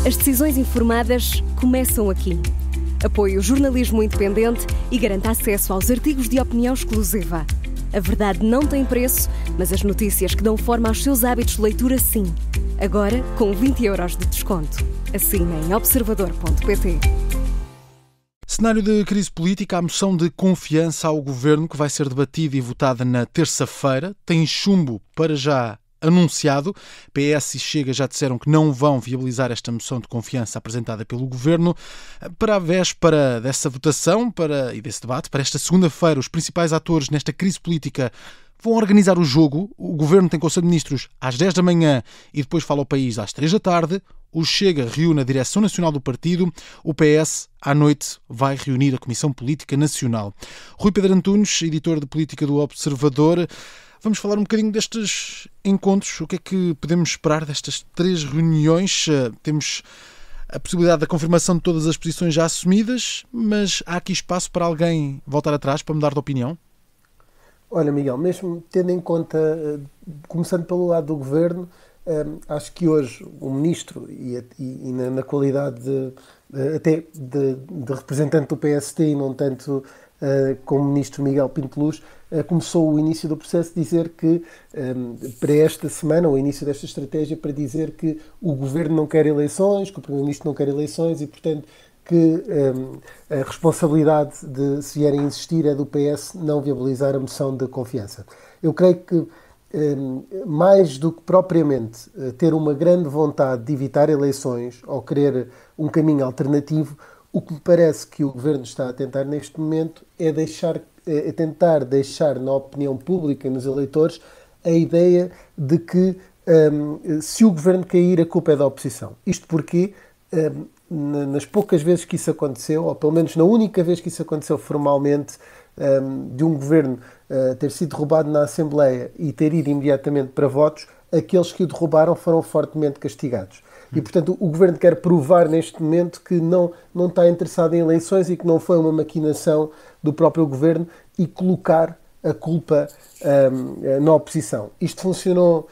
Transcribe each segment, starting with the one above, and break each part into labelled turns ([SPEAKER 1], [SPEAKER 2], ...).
[SPEAKER 1] As decisões informadas começam aqui. Apoie o jornalismo independente e garanta acesso aos artigos de opinião exclusiva. A verdade não tem preço, mas as notícias que dão forma aos seus hábitos de leitura, sim. Agora, com 20€ de desconto. Assine em observador.pt.
[SPEAKER 2] Cenário de crise política, a moção de confiança ao governo que vai ser debatida e votada na terça-feira. Tem chumbo para já anunciado. PS e Chega já disseram que não vão viabilizar esta moção de confiança apresentada pelo governo. Para a véspera dessa votação e desse debate, para esta segunda-feira, os principais atores nesta crise política vão organizar o jogo. O governo tem Conselho de Ministros às 10 da manhã e depois fala ao país às 3 da tarde. O Chega reúne a Direção Nacional do Partido. O PS, à noite, vai reunir a Comissão Política Nacional. Rui Pedro Antunes, editor de Política do Observador. Vamos falar um bocadinho destes encontros. O que é que podemos esperar destas 3 reuniões? Temos a possibilidade da confirmação de todas as posições já assumidas, mas há aqui espaço para alguém voltar atrás, para mudar de opinião?
[SPEAKER 3] Olha, Miguel, mesmo tendo em conta, começando pelo lado do Governo, acho que hoje o Ministro, e na qualidade de representante do PST e não tanto como Ministro Miguel Pinto Luz, começou o início do processo dizer que, para esta semana, o início desta estratégia, para dizer que o Governo não quer eleições, que o Primeiro-Ministro não quer eleições e, portanto, que a responsabilidade de, se vierem a existir, é do PS não viabilizar a moção de confiança. Eu creio que, mais do que propriamente ter uma grande vontade de evitar eleições ou querer um caminho alternativo, o que me parece que o Governo está a tentar neste momento é tentar deixar na opinião pública e nos eleitores a ideia de que se o Governo cair, a culpa é da oposição. Isto porque nas poucas vezes que isso aconteceu, ou pelo menos na única vez que isso aconteceu formalmente, de um Governo ter sido derrubado na Assembleia e ter ido imediatamente para votos, aqueles que o derrubaram foram fortemente castigados. E, portanto, o Governo quer provar neste momento que não está interessado em eleições e que não foi uma maquinação do próprio Governo e colocar a culpa na oposição. Isto funcionou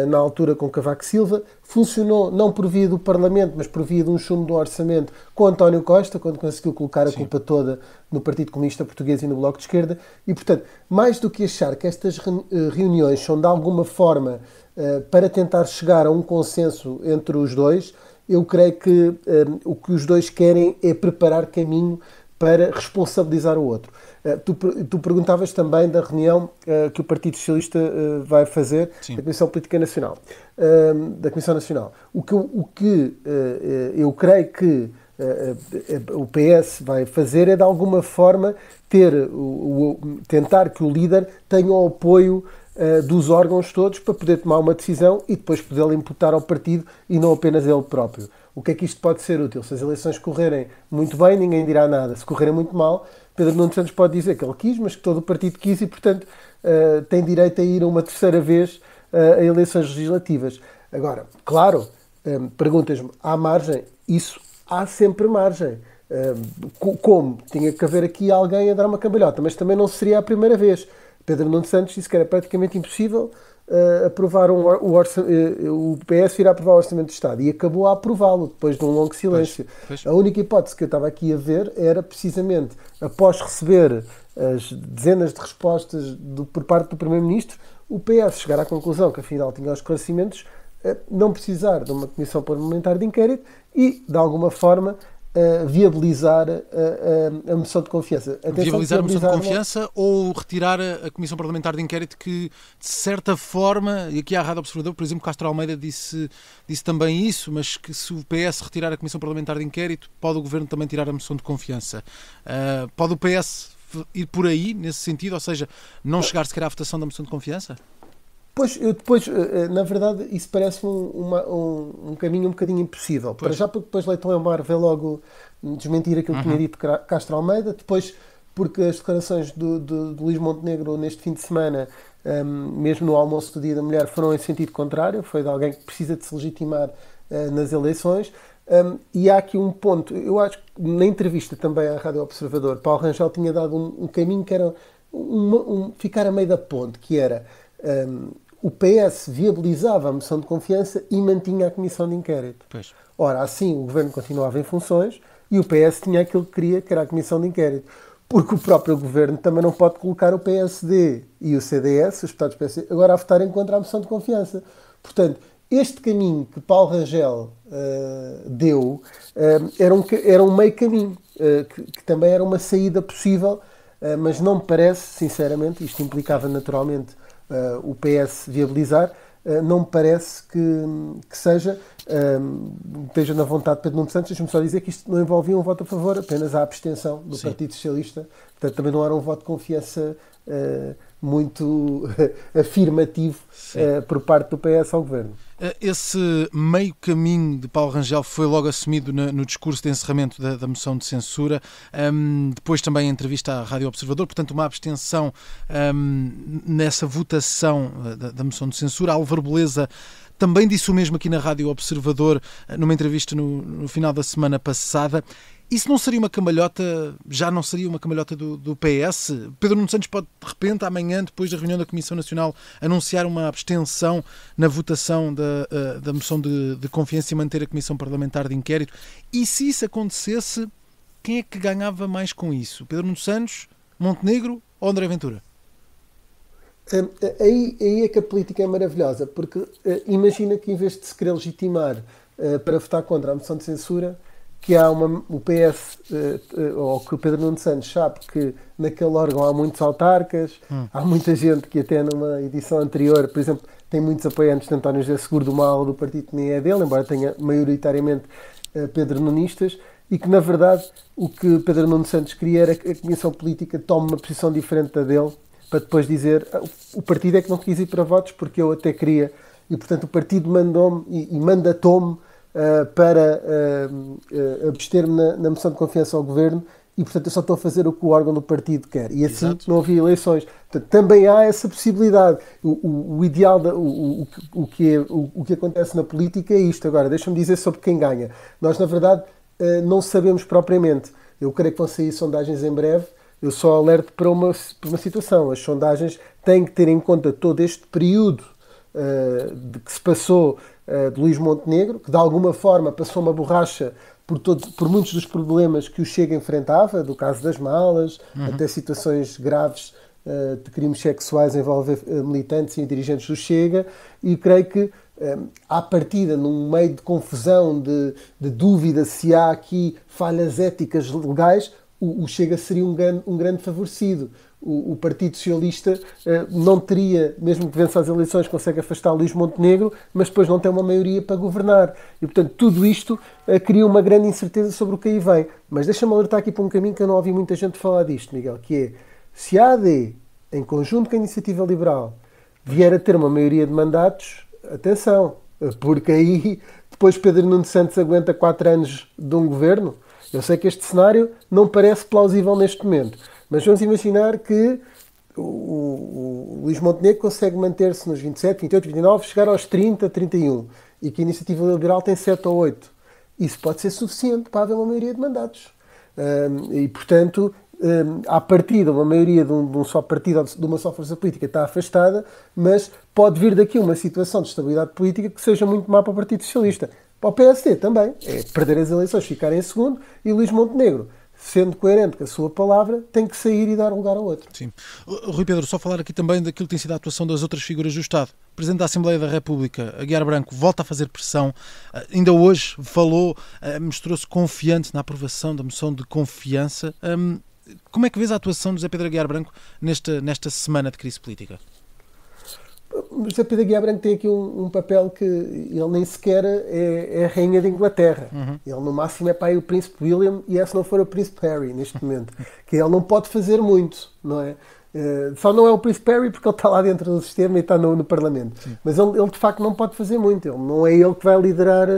[SPEAKER 3] na altura com Cavaco Silva, funcionou não por via do Parlamento, mas por via de um chumbo do orçamento com António Costa, quando conseguiu colocar a culpa toda no Partido Comunista Português e no Bloco de Esquerda. E, portanto, mais do que achar que estas reuniões são de alguma forma para tentar chegar a um consenso entre os dois, eu creio que o que os dois querem é preparar caminho para responsabilizar o outro. Tu perguntavas também da reunião que o Partido Socialista vai fazer da Comissão Política Nacional, da Comissão Nacional. O que eu creio que o PS vai fazer é, de alguma forma, tentar que o líder tenha o apoio dos órgãos todos para poder tomar uma decisão e depois poder imputar ao partido e não apenas ele próprio. O que é que isto pode ser útil? Se as eleições correrem muito bem, ninguém dirá nada. Se correrem muito mal, Pedro Nuno Santos pode dizer que ele quis, mas que todo o partido quis e, portanto, tem direito a ir uma terceira vez a eleições legislativas. Agora, claro, perguntas-me, há margem? Isso há sempre margem. Como? Tinha que haver aqui alguém a dar uma cambalhota, mas também não seria a primeira vez. Pedro Nuno Santos disse que era praticamente impossível aprovar o PS ir a aprovar o Orçamento de Estado e acabou a aprová-lo depois de um longo silêncio. Pois. A única hipótese que eu estava aqui a ver era precisamente, após receber as dezenas de respostas por parte do Primeiro-Ministro, o PS chegar à conclusão que afinal tinha os esclarecimentos, não precisar de uma comissão parlamentar de inquérito e, de alguma forma, viabilizar a moção de confiança.
[SPEAKER 2] Viabilizar a moção de confiança ou retirar a Comissão Parlamentar de Inquérito que, de certa forma, e aqui à Rádio Observador, por exemplo, Castro Almeida disse também isso, mas que se o PS retirar a Comissão Parlamentar de Inquérito, pode o Governo também tirar a moção de confiança. Pode o PS ir por aí, nesse sentido, ou seja, não chegar sequer à votação da moção de confiança?
[SPEAKER 3] Pois, na verdade, isso parece um caminho um bocadinho impossível. Para já, porque depois Leitão Elmar veio logo desmentir aquilo que tinha dito Castro Almeida. Depois, porque as declarações de Luís Montenegro neste fim de semana, mesmo no almoço do Dia da Mulher, foram em sentido contrário. Foi de alguém que precisa de se legitimar nas eleições. E há aqui um ponto. Eu acho que na entrevista também à Rádio Observador, Paulo Rangel tinha dado um caminho que era ficar a meio da ponte, que era o PS viabilizava a moção de confiança e mantinha a comissão de inquérito.
[SPEAKER 2] Pois.
[SPEAKER 3] Ora, assim o governo continuava em funções e o PS tinha aquilo que queria, que era a comissão de inquérito. Porque o próprio governo também não pode colocar o PSD e o CDS, os deputados do PSD, agora a votarem contra a moção de confiança. Portanto, este caminho que Paulo Rangel deu era um meio caminho, que também era uma saída possível, mas não me parece, sinceramente, isto implicava naturalmente o PS viabilizar, não me parece que esteja na vontade de Pedro Nuno Santos. Deixa-me só dizer que isto não envolvia um voto a favor, apenas a abstenção do Partido Socialista. Portanto, também não era um voto de confiança muito afirmativo por parte do PS ao Governo.
[SPEAKER 2] Esse meio caminho de Paulo Rangel foi logo assumido no discurso de encerramento da moção de censura, depois também a entrevista à Rádio Observador, portanto uma abstenção nessa votação da moção de censura. Álvaro Beleza também disse o mesmo aqui na Rádio Observador, numa entrevista no final da semana passada. Isso não seria uma cambalhota, já não seria uma cambalhota do PS? Pedro Nuno Santos pode, de repente, amanhã, depois da reunião da Comissão Nacional, anunciar uma abstenção na votação da moção de confiança e manter a Comissão Parlamentar de Inquérito. E se isso acontecesse, quem é que ganhava mais com isso? Pedro Nuno Santos, Montenegro ou André Ventura?
[SPEAKER 3] Aí é que a política é maravilhosa, porque imagina que em vez de se querer legitimar para votar contra a moção de censura, que há o PS, ou que o Pedro Nuno Santos sabe que naquele órgão há muitos autarcas, há muita gente que até numa edição anterior, por exemplo, tem muitos apoiantes de António José Seguro, de uma ala do partido que nem é dele, embora tenha maioritariamente Pedro Nunistas, e que na verdade o que Pedro Nuno Santos queria era que a Comissão Política tome uma posição diferente da dele, para depois dizer o partido é que não quis ir para votos porque eu até queria, e portanto o partido mandou-me e mandatou-me para abster-me na moção de confiança ao Governo, e portanto eu só estou a fazer o que o órgão do partido quer, e assim Exato. Não havia eleições. Portanto, também há essa possibilidade. O ideal, o que acontece na política é isto. Agora, deixa-me dizer sobre quem ganha. Nós, na verdade, não sabemos propriamente. Eu creio que vão sair sondagens em breve. Eu só alerto para uma situação. As sondagens têm que ter em conta todo este período de que se passou de Luís Montenegro, que de alguma forma passou uma borracha por muitos dos problemas que o Chega enfrentava, do caso das malas, até situações graves de crimes sexuais a envolver militantes e dirigentes do Chega, e creio que à partida, num meio de confusão, de dúvida se há aqui falhas éticas legais, o Chega seria um grande favorecido. O Partido Socialista não teria, mesmo que vença as eleições, consegue afastar Luís Montenegro, mas depois não tem uma maioria para governar. E, portanto, tudo isto cria uma grande incerteza sobre o que aí vem. Mas deixa-me alertar aqui para um caminho que eu não ouvi muita gente falar disto, Miguel, que é, se a AD, em conjunto com a Iniciativa Liberal, vier a ter uma maioria de mandatos, atenção, porque aí depois Pedro Nuno Santos aguenta 4 anos de um governo. Eu sei que este cenário não parece plausível neste momento, mas vamos imaginar que o Luís Montenegro consegue manter-se nos 27, 28, 29, chegar aos 30, 31, e que a Iniciativa Liberal tem 7 ou 8. Isso pode ser suficiente para haver uma maioria de mandatos. E, portanto, à partida, uma maioria de um só partido, de uma só força política está afastada, mas pode vir daqui uma situação de estabilidade política que seja muito má para o Partido Socialista. Para o PSD também. É perder as eleições, ficar em segundo, e Luís Montenegro, sendo coerente com a sua palavra, tem que sair e dar lugar ao outro.
[SPEAKER 2] Sim. Rui Pedro, só falar aqui também daquilo que tem sido a atuação das outras figuras do Estado. O Presidente da Assembleia da República, Aguiar Branco, volta a fazer pressão. Ainda hoje falou, mostrou-se confiante na aprovação da moção de confiança. Como é que vês a atuação de José Pedro Aguiar Branco nesta semana de crise política?
[SPEAKER 3] José Pedro Aguiar Branco tem aqui um papel que ele nem sequer é a rainha de Inglaterra. Ele no máximo é pai o Príncipe William, e se não for o Príncipe Harry neste momento, que ele não pode fazer muito, não é? Só não é o Príncipe Harry porque ele está lá dentro do sistema e está no Parlamento. Sim. Mas ele de facto não pode fazer muito. Não é ele que vai liderar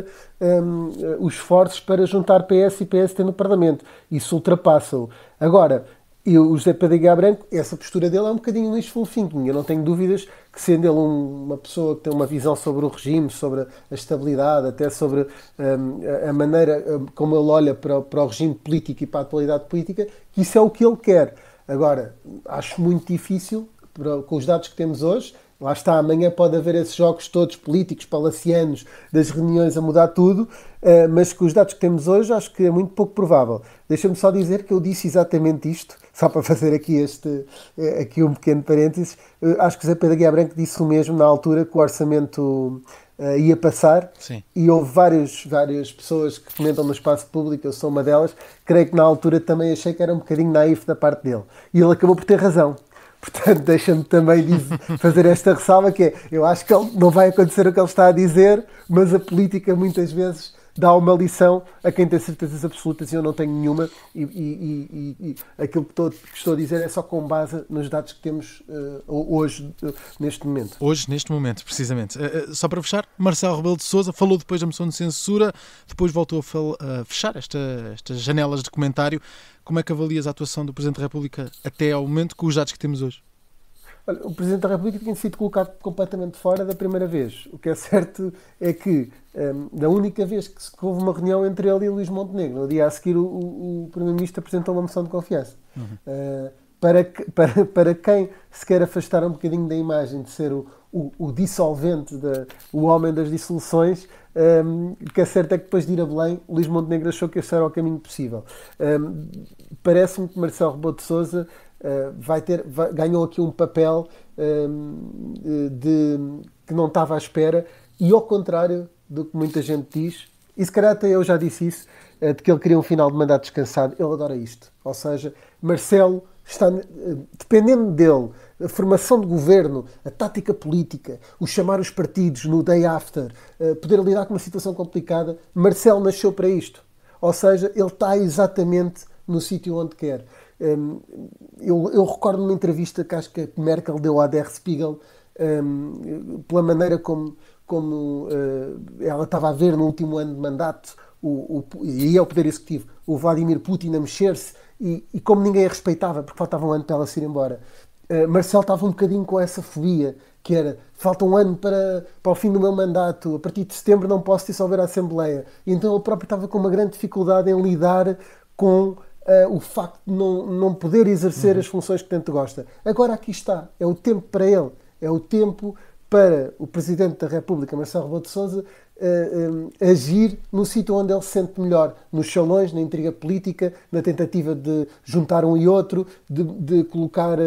[SPEAKER 3] os esforços para juntar PS e PST no Parlamento. Isso ultrapassa-o. Agora, o José Pedro Aguiar Branco, essa postura dele é um bocadinho Luís Fulfinho. Eu não tenho dúvidas que, sendo ele uma pessoa que tem uma visão sobre o regime, sobre a estabilidade, até sobre a maneira como ele olha para o regime político e para a atualidade política, que isso é o que ele quer. Agora, acho muito difícil, com os dados que temos hoje, Lá está, amanhã pode haver esses jogos todos políticos, palacianos, das reuniões a mudar tudo, mas com os dados que temos hoje acho que é muito pouco provável. Deixa-me só dizer que eu disse exatamente isto, só para fazer aqui um pequeno parênteses. Acho que José Pedro Aguiar Branco disse o mesmo na altura que o orçamento ia passar.
[SPEAKER 2] Sim.
[SPEAKER 3] E houve várias pessoas que comentam no espaço público, eu sou uma delas, creio que na altura também achei que era um bocadinho naif da parte dele. E ele acabou por ter razão. Portanto, deixa-me também fazer esta ressalva, que é, eu acho que não vai acontecer o que ele está a dizer, mas a política muitas vezes dá uma lição a quem tem certezas absolutas e eu não tenho nenhuma, e aquilo que estou a dizer é só com base nos dados que temos hoje, neste momento.
[SPEAKER 2] Hoje, neste momento, precisamente. Só para fechar, Marcelo Rebelo de Sousa falou depois da moção de censura, depois voltou a fechar estas janelas de comentário. Como é que avalias a atuação do Presidente da República até ao momento com os dados que temos hoje?
[SPEAKER 3] Olha, o Presidente da República tinha sido colocado completamente fora da primeira vez. O que é certo é que, da única vez que houve uma reunião entre ele e Luís Montenegro, no dia a seguir o Primeiro-Ministro apresentou uma moção de confiança. Para quem se quer afastar um bocadinho da imagem de ser o dissolvente, o homem das dissoluções, o que é certo é que depois de ir a Belém, Luís Montenegro achou que esse era o caminho possível. Parece-me que Marcelo Rebelo de Sousa ganhou aqui um papel que não estava à espera, e ao contrário do que muita gente diz, e se calhar até eu já disse isso, de que ele queria um final de mandato descansado. Ele adora isto. Ou seja, Marcelo está, dependendo dele, a formação de governo, a tática política, o chamar os partidos no day after, poder lidar com uma situação complicada, Marcelo nasceu para isto. Ou seja, ele está exatamente no sítio onde quer. Eu recordo numa entrevista que acho que a Merkel deu à Der Spiegel, pela maneira como ela estava a ver no último ano de mandato, e ao Poder Executivo, o Vladimir Putin a mexer-se, e como ninguém a respeitava, porque faltava um ano para ela se ir embora. Marcelo estava um bocadinho com essa fobia, que era, falta um ano para o fim do meu mandato, a partir de setembro não posso dissolver a Assembleia. E então ele próprio estava com uma grande dificuldade em lidar com o facto de não poder exercer as funções que tanto gosta. Agora aqui está, é o tempo para ele, é o tempo para o Presidente da República, Marcelo Rebelo de Sousa, agir no sítio onde ele se sente melhor, nos salões, na intriga política, na tentativa de juntar um e outro, de colocar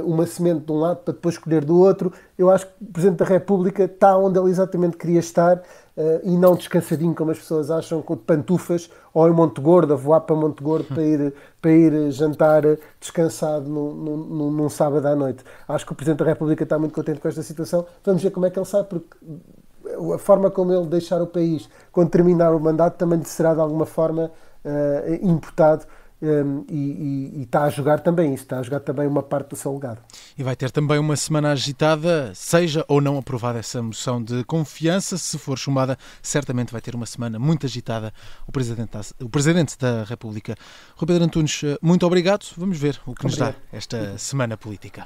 [SPEAKER 3] uma semente de um lado para depois escolher do outro. Eu acho que o Presidente da República está onde ele exatamente queria estar, e não descansadinho, como as pessoas acham, com pantufas, ou em Monte Gordo, a voar para Monte Gordo para ir jantar descansado num sábado à noite. Acho que o Presidente da República está muito contente com esta situação. Vamos ver como é que ele sai, porque a forma como ele deixar o país quando terminar o mandato também lhe será de alguma forma imputado, e está a jogar também isso, está a jogar também uma parte do seu legado.
[SPEAKER 2] E vai ter também uma semana agitada, seja ou não aprovada essa moção de confiança. Se for chumbada, certamente vai ter uma semana muito agitada o Presidente da República. Rui Pedro Antunes, muito obrigado. Vamos ver o que nos dá esta semana política.